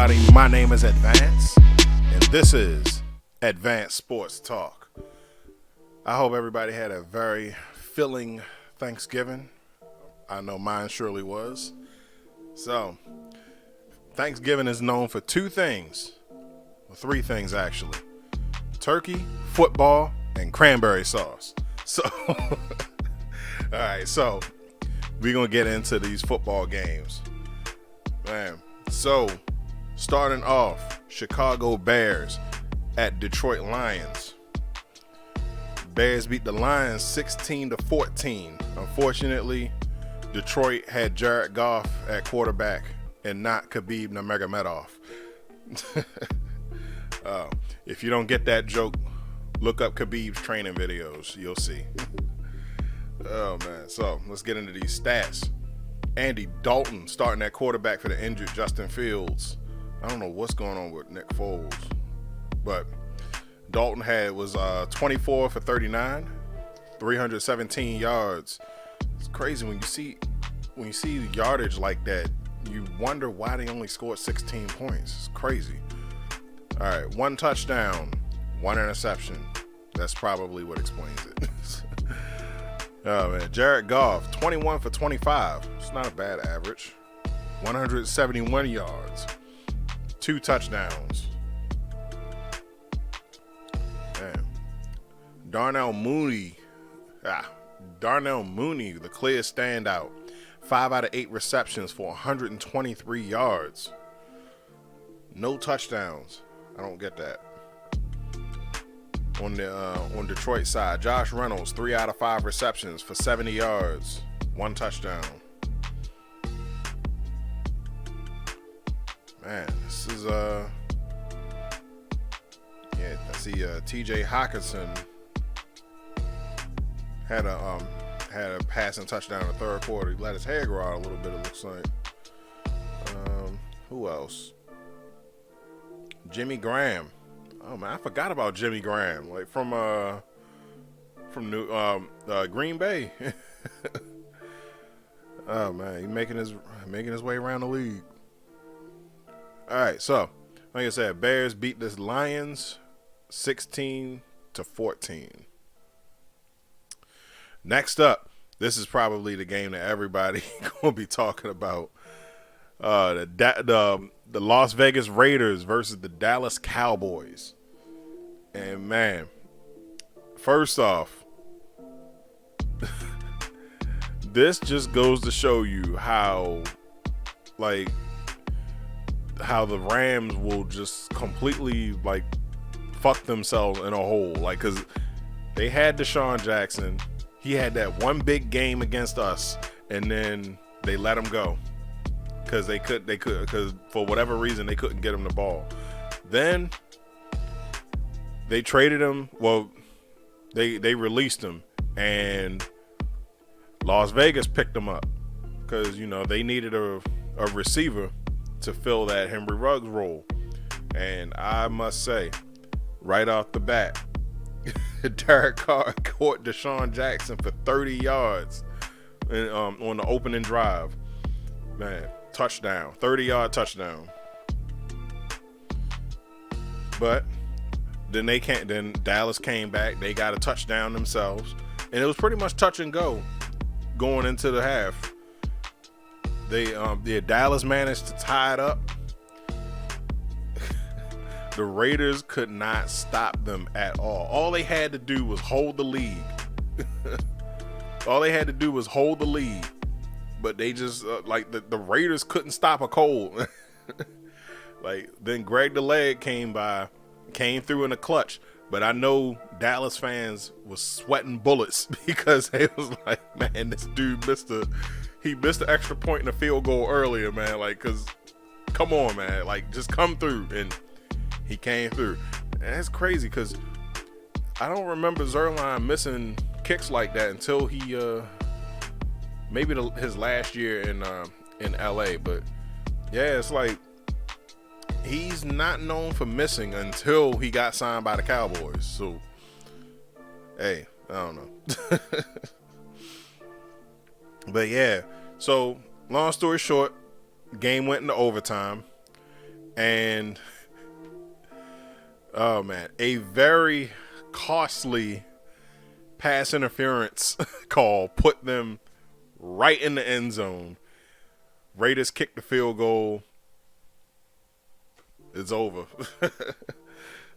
everybody? My name is Advance, and this is Advanced Sports Talk. I hope everybody had a very filling Thanksgiving. I know mine surely was. So, Thanksgiving is known for two things, or three things actually: turkey, football, and cranberry sauce. So, alright, so we're going to get into these football games. Man, so starting off, Chicago Bears at Detroit Lions. Bears beat the Lions 16-14. Unfortunately, Detroit had Jared Goff at quarterback and not Khabib Nurmagomedov. If you don't get that joke, look up Khabib's training videos. You'll see. Oh, man. So let's get into these stats. Andy Dalton starting at quarterback for the injured Justin Fields. I don't know what's going on with Nick Foles, but Dalton was 24 for 39, 317 yards. It's crazy when you see yardage like that. You wonder why they only scored 16 points. It's crazy. All right, one touchdown, one interception. That's probably what explains it. Oh man, Jared Goff, 21 for 25. It's not a bad average. 171 yards, 2 touchdowns. Man. Darnell Mooney, the clear standout. 5 out of 8 receptions for 123 yards. No touchdowns. I don't get that. On Detroit side, Josh Reynolds, 3 out of 5 receptions for 70 yards, 1 touchdown. Man, this is I see TJ Hawkinson had a passing touchdown in the third quarter. He let his hair grow out a little bit, it looks like. Who else? Jimmy Graham. Oh man, I forgot about Jimmy Graham, like from Green Bay. Oh man, he's making his way around the league. All right, so like I said, Bears beat the Lions 16-14. Next up, this is probably the game that everybody gonna be talking about. The Las Vegas Raiders versus the Dallas Cowboys. And man, first off, this just goes to show you how the Rams will just completely fuck themselves in a hole. Cause they had Deshaun Jackson. He had that one big game against us, and then they let him go. Because because for whatever reason they couldn't get him the ball. Then they traded him. Well, they released him, and Las Vegas picked him up because they needed a receiver to fill that Henry Ruggs role. And I must say, right off the bat, Derek Carr caught Deshaun Jackson for 30 yards on the opening drive. Man. Touchdown, 30-yard touchdown. But then Dallas came back. They got a touchdown themselves, and it was pretty much touch and go going into the half. Dallas managed to tie it up. The Raiders could not stop them at all. All they had to do was hold the lead. But they just the Raiders couldn't stop a cold. Then Greg the Leg came through in the clutch. But I know Dallas fans was sweating bullets because they was like, man, this dude missed the extra point in the field goal earlier, man. Cause come on, man, just come through. And he came through. And that's crazy because I don't remember Zerline missing kicks like that until he maybe his last year in LA. But yeah, it's he's not known for missing until he got signed by the Cowboys. So hey, I don't know. But yeah, so long story short, game went into overtime. And oh man, a very costly pass interference call put them right in the end zone. Raiders kicked the field goal. It's over.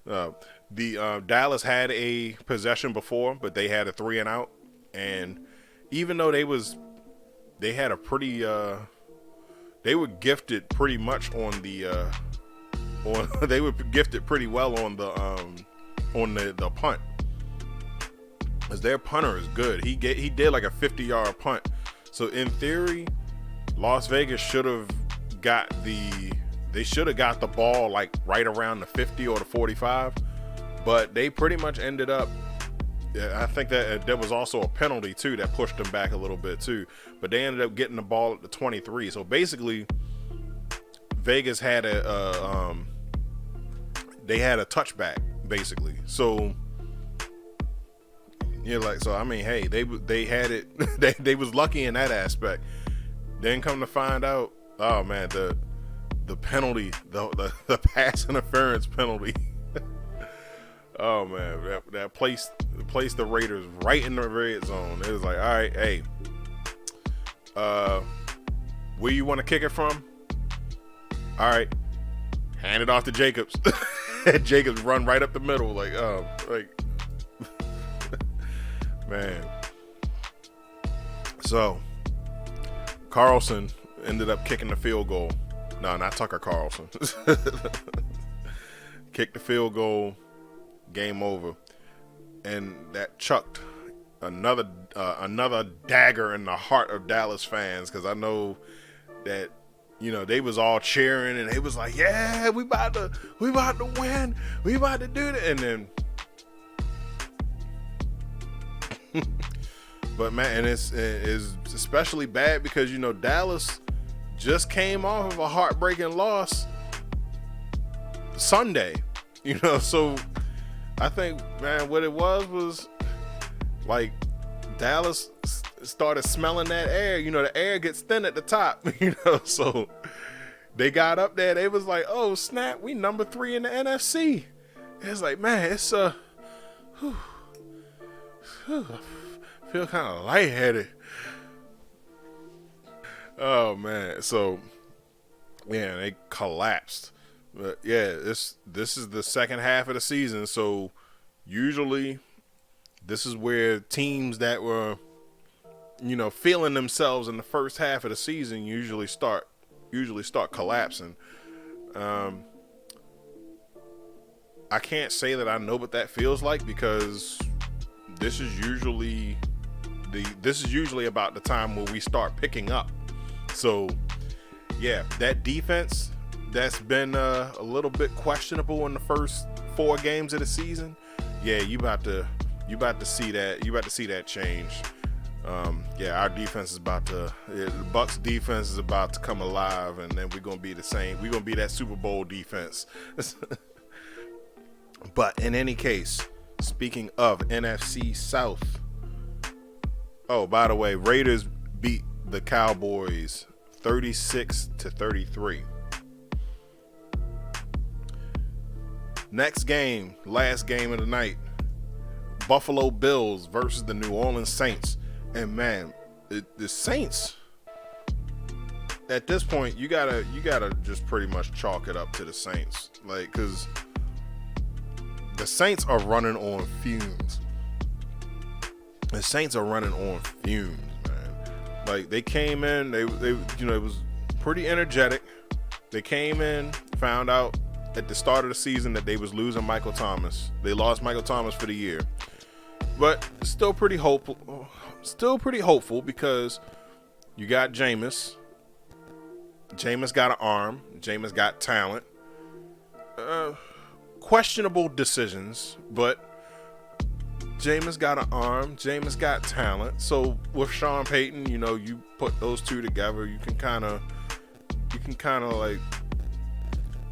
The Dallas had a possession before, but they had a 3 and out. And even though they had a pretty they were gifted pretty much on the they were gifted pretty well on the punt, because their punter is good. He did like a 50-yard punt. So in theory, Las Vegas should have got the ball like right around the 50 or the 45, but they pretty much ended up. I think that there was also a penalty too that pushed them back a little bit too, but they ended up getting the ball at the 23. So basically, Vegas had they had a touchback basically. So I mean, hey, they had it. they was lucky in that aspect. Then come to find out, oh man, the penalty, the pass interference penalty. Oh man, that placed the Raiders right in the red zone. It was like, all right, hey, where you want to kick it from? All right, hand it off to Jacobs. Jacobs run right up the middle, like man. So Carlson ended up kicking the field goal. No, not Tucker Carlson. Kicked the field goal. Game over. And that chucked another dagger in the heart of Dallas fans, because I know that they was all cheering and it was like, yeah, we about to win, we about to do that. And then but man, and it's especially bad because Dallas just came off of a heartbreaking loss Sunday, so I think, man, what it was like Dallas started smelling that air. The air gets thin at the top, so they got up there. They was like, oh snap, we number 3 in the NFC. It's like, man, it's I feel kind of lightheaded. Oh man, so yeah, they collapsed. But yeah, this is the second half of the season, so usually this is where teams that were feeling themselves in the first half of the season usually start collapsing. I can't say that I know what that feels like, because this is usually about the time where we start picking up. So yeah, that defense that's been a little bit questionable in the first 4 games of the season. Yeah, you about to see that. You about to see that change. Yeah, our defense is the Bucs defense is about to come alive, and then we're gonna be the same. We're gonna be that Super Bowl defense. But in any case, speaking of NFC South, oh, by the way, Raiders beat the Cowboys 36-33. Next game, last game of the night, Buffalo Bills versus the New Orleans Saints. And man, the Saints, at this point, you gotta just pretty much chalk it up to the Saints, like, because the Saints are running on fumes. The Saints are running on fumes, man. Like, they came in, they it was pretty energetic. They came in, found out at the start of the season that they was losing Michael Thomas. They lost Michael Thomas for the year, but still pretty hopeful because you got Jameis. Jameis got an arm. Jameis got talent. Questionable decisions, but Jameis got an arm. Jameis got talent. So with Sean Payton, you put those two together, you can kind of like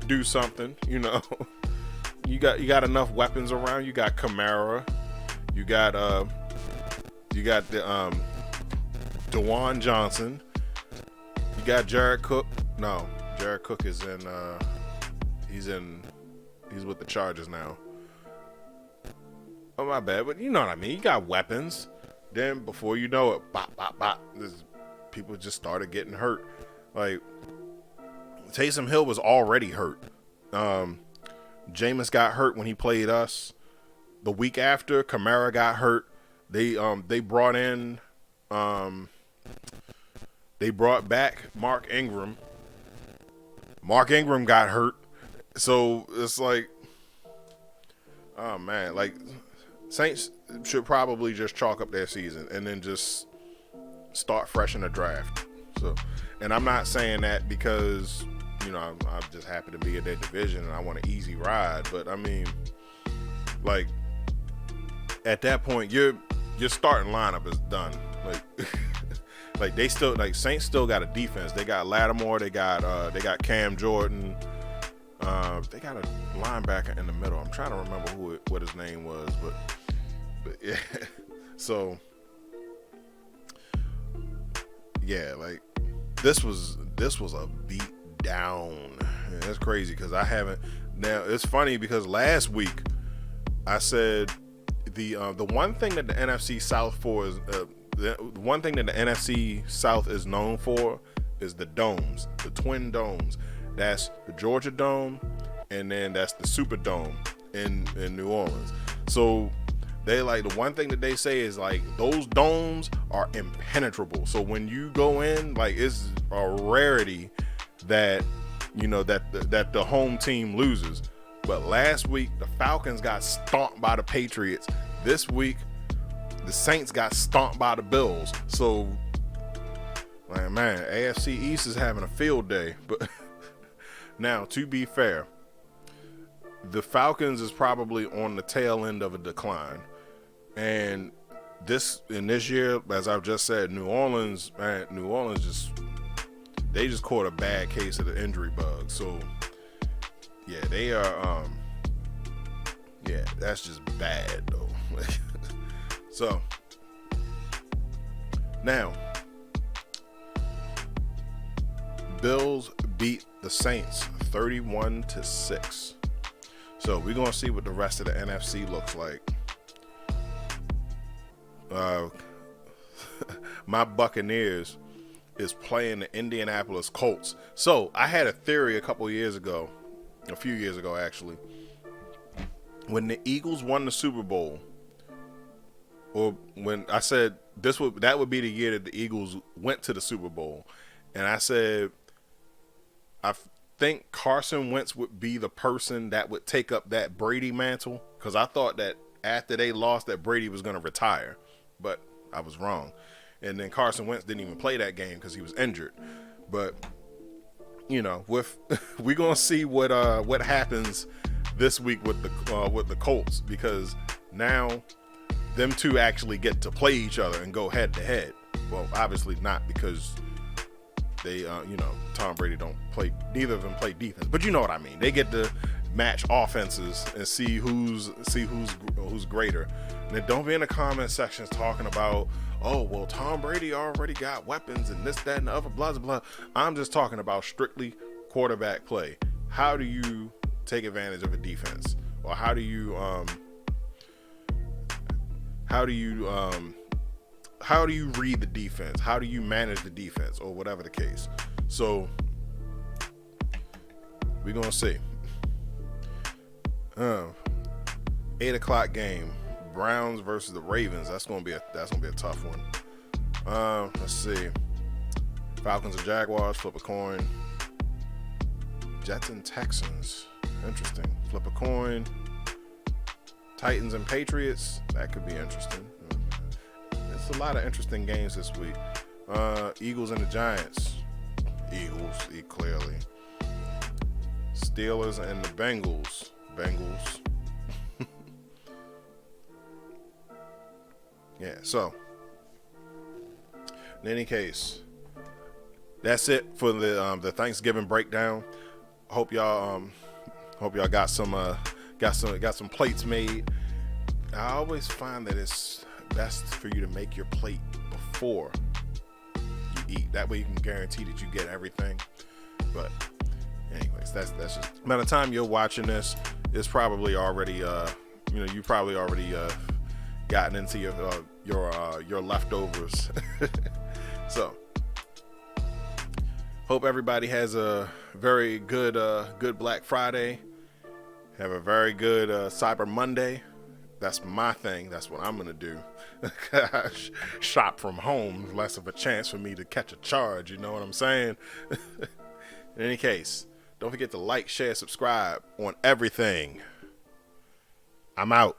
do something. You got enough weapons around. You got Kamara. You got the Dewan Johnson. You got Jared Cook. No, Jared Cook is in He's with the Chargers now. Oh, my bad, but you know what I mean. You got weapons. Then before you know it, bop, bop, bop. People just started getting hurt. Like, Taysom Hill was already hurt. Jameis got hurt when he played us. The week after, Kamara got hurt. They brought back Mark Ingram. Mark Ingram got hurt. So it's like, oh man, like Saints should probably just chalk up their season and then just start fresh in the draft. So, and I'm not saying that because, you know, I'm just happy to be in their division and I want an easy ride. But I mean, like, at that point, your starting lineup is done. Like, like they still, like, Saints still got a defense. They got Lattimore. They got Cam Jordan. They got a linebacker in the middle. I'm trying to remember what his name was, but yeah. So yeah, like this was a beat down. And that's crazy because I haven't. Now it's funny because last week I said the one thing that the NFC South is known for is the domes, the twin domes. That's the Georgia Dome, and then that's the Superdome in New Orleans. So they like the one thing that they say is like those domes are impenetrable. So when you go in, like it's a rarity that you know that the home team loses. But last week the Falcons got stomped by the Patriots. This week the Saints got stomped by the Bills. So like man, AFC East is having a field day. But now, to be fair, the Falcons is probably on the tail end of a decline. And this year, as I've just said, New Orleans just caught a bad case of the injury bug. So yeah, they are that's just bad though. So now Bills beat the Saints 31-6. So we're gonna see what the rest of the NFC looks like. My Buccaneers is playing the Indianapolis Colts. So I had a theory a few years ago actually, when the Eagles won the Super Bowl, or when I said that would be the year that the Eagles went to the Super Bowl, and I said I think Carson Wentz would be the person that would take up that Brady mantle, because I thought that after they lost that Brady was going to retire, but I was wrong. And then Carson Wentz didn't even play that game because he was injured. But you know, we're gonna see what happens this week with the Colts, because now them two actually get to play each other and go head to head. Well, obviously not, because they Tom Brady neither of them play defense, but you know what I mean. They get to match offenses and see who's greater. And then don't be in the comment sections talking about, oh well, Tom Brady already got weapons and this, that, and the other, blah blah blah. I'm just talking about strictly quarterback play. How do you take advantage of a defense, or how do you read the defense? How do you manage the defense, or whatever the case? So we're gonna see. 8:00 game, Browns versus the Ravens. That's gonna be a tough one. Let's see. Falcons and Jaguars, flip a coin. Jets and Texans, interesting. Flip a coin. Titans and Patriots, that could be interesting. It's a lot of interesting games this week. Eagles and the Giants. Eagles, clearly. Steelers and the Bengals. Yeah, so in any case, that's it for the Thanksgiving breakdown. Hope y'all got some plates made. I always find that it's best for you to make your plate before you eat. That way you can guarantee that you get everything. But Anyways, that's just by the time you're watching this, it's probably already you probably already gotten into your leftovers. So hope everybody has a very good Black Friday. Have a very good Cyber Monday. That's my thing. That's what I'm gonna do. Shop from home. Less of a chance for me to catch a charge. You know what I'm saying? In any case, don't forget to like, share, subscribe on everything. I'm out.